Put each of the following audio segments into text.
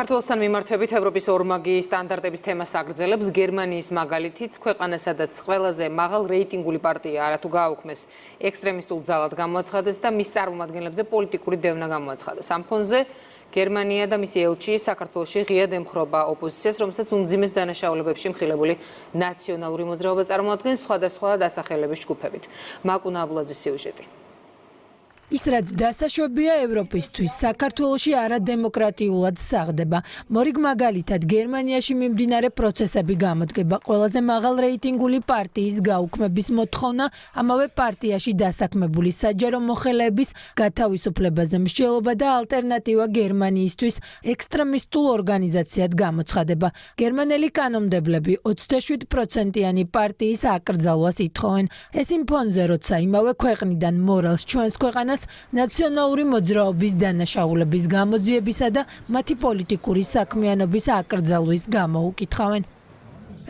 საქართველოსთან მიმართებით ევროპის ორმაგი სტანდარტების თემას აგრძელებს გერმანიის მაგალითიც, ქვეყანა სადაც ყველაზე მაღალ რეიტინგული პარტია არათუ გააუქმეს ექსტრემისტულ ძალად გამოაცხადეს და მის წარმომადგენლებზე პოლიტიკური დევნა გამოაცხადეს. ამ ფონზე გერმანია და მისი ელჩი საქართველოში ღიად ემხრობა ოპოზიციას, რომელსაც უმძიმეს დანაშაულებებში მხილებული ნაციონალური მოძრაობა წარმოადგენს სხვადასხვა დასახელების ჯგუფებით. მაკუნა აბულაძის სიუჟეტი. ის რაც დასაშვებია ევროპისთვის, საქართველოში არადემოკრატიულად საღდება. მორიგ მაგალითად გერმანიაში მიმდინარე პროცესები გამოდგება. ყველაზე მაღალ რეიტინგული პარტიის გაუქმების მოთხოვნა ამავე პარტიაში დასაქმებული საჯარო მოხელეების გათავისუფლებაზე მსჯელობა და ალტერნატივა გერმანიისთვის ექსტრემისტულ ორგანიზაციად გამოცხადება. გერმანელი კანონმდებლები 27%-იანი პარტიის აკრძალვას ითხოვენ. ეს იმ ფონზე, როცა იმავე ქვეყნიდან მორალს ჩვენს ქვეყანას ნაციონალური მოძრაობის დანაშაულების გამოძიებისა და მათი პოლიტიკური საქმიანობის აკრძალვის გამო უკითხავენ.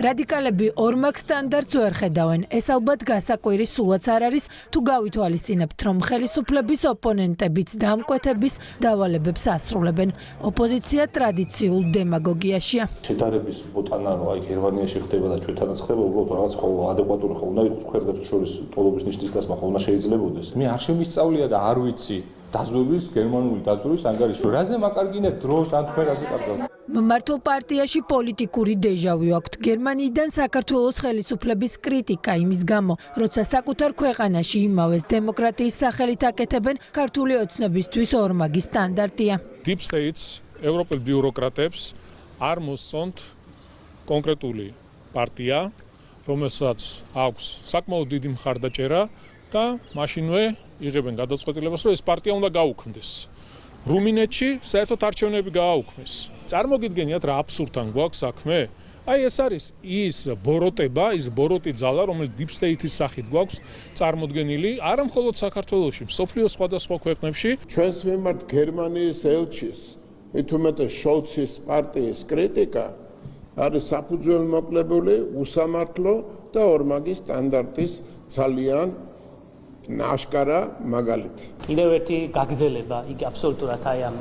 რადიკალები ორმაგ სტანდარტს ვერ ხედავენ. ეს ალბათ გასაკვირი სულაც არ არის, თუ გავითვალისწინებთ, რომ ხელისუფლების ოპონენტებიც დამკვეთების დავალებებს ასრულებენ. ოპოზიცია ტრადიციულ დემაგოგიაშია. შედარების ბოტანა, აი გერმანიაში ხდება და ჩვენთანაც ხდება, უბრალოდ რაღაც ადეკვატური ხო უნდა იყოს ქვეყნებს შორის ტოლობის ნიშნის დასმა ხო უნდა შეიძლებოდეს. მე არ შემისწავლია და არ ვიცი დაზვერვის გერმანული დაზვერვის ანგარიში. რაზე მაკარგინებ დროს ან თქვენ რაზე კარგავთ? მმართველ პარტიაში პოლიტიკური დეჟავი აქვთ. გერმანიიდან საქართველოს ხელისუფლების კრიტიკა იმის გამო, როცა საკუთარ ქვეყანაში იმავეს დემოკრატიის სახელით აკეთებენ, ქართული ოცნებისთვის ორმაგი სტანდარტია. Deep States ევროპელ ბიუროკრატებს არ მოსწონთ კონკრეტული პარტია, რომელსაც აქვს საკმაოდ დიდი მხარდაჭერა და მაშინვე იღებენ გადაწყვეტილებას, რომ ეს პარტია უნდა გაუქმდეს. რუმინეთში საერთოდ არჩევნები გააუქმეს. წარმოგიდგენიათ რა აბსურდთან გვაქვს საქმე? აი ეს არის ის ბოროტება, ის ბოროტი ძალა, რომელიც Deep State-ის სახით გვაქვს წარმოდგენილი, არა მხოლოდ საქართველოში, მსოფლიოს სხვადასხვა ქვეყნებში. ჩვენს მიმართ გერმანიის ელჩის, მით უმეტეს შოლცის პარტიის კრიტიკა არის საფუძველმოკლებული, უსამართლო და ორმაგი სტანდარტის ძალიან ნაშკარა მაგალითი. კიდევ ერთი გაგრძელება, იგი აბსოლუტურად აი ამ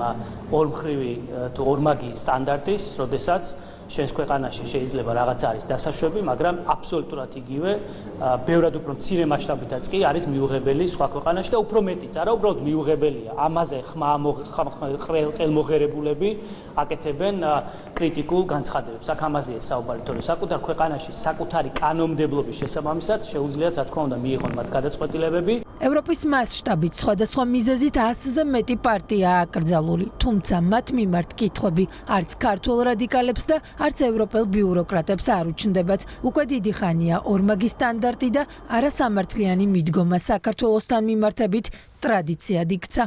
ორმხრივი თუ ორმაგი სტანდარტის, როდესაც ჩვენს ქვეყანაში შეიძლება რაღაც არის დასაშვები, მაგრამ აბსოლუტურად იგივე, ბევრად უფრო მცირე მასშტაბითაც კი არის მიუღებელი სხვა ქვეყანაში და უფრო მეტიც, არა უბრალოდ მიუღებელია. ამაზე ხელმოღერებულები აკეთებენ კრიტიკულ განცხადებებს. აქ ამაზეა საუბარი, თორე საკუთარ ქვეყანაში საკუთარი კანონმდებლობის შესაბამისად შეუძლიათ რა თქმა უნდა მიიღონ მათ გადაწყვეტილებები. ევროპის მასშტაბით სხვადასხვა მიზეზით 100-ზე მეტი პარტია აკრძალული, თუმცა მათ მიმართ კითხვები არც ქართულ რადიკალებს და არც ევროპელ ბიუროკრატებს არ უჩნდებათ. უკვე დიდი ხანია ორმაგი სტანდარტი და არასამართლიანი მიდგომა საქართველოსთან მიმართებით ტრადიციად იქცა.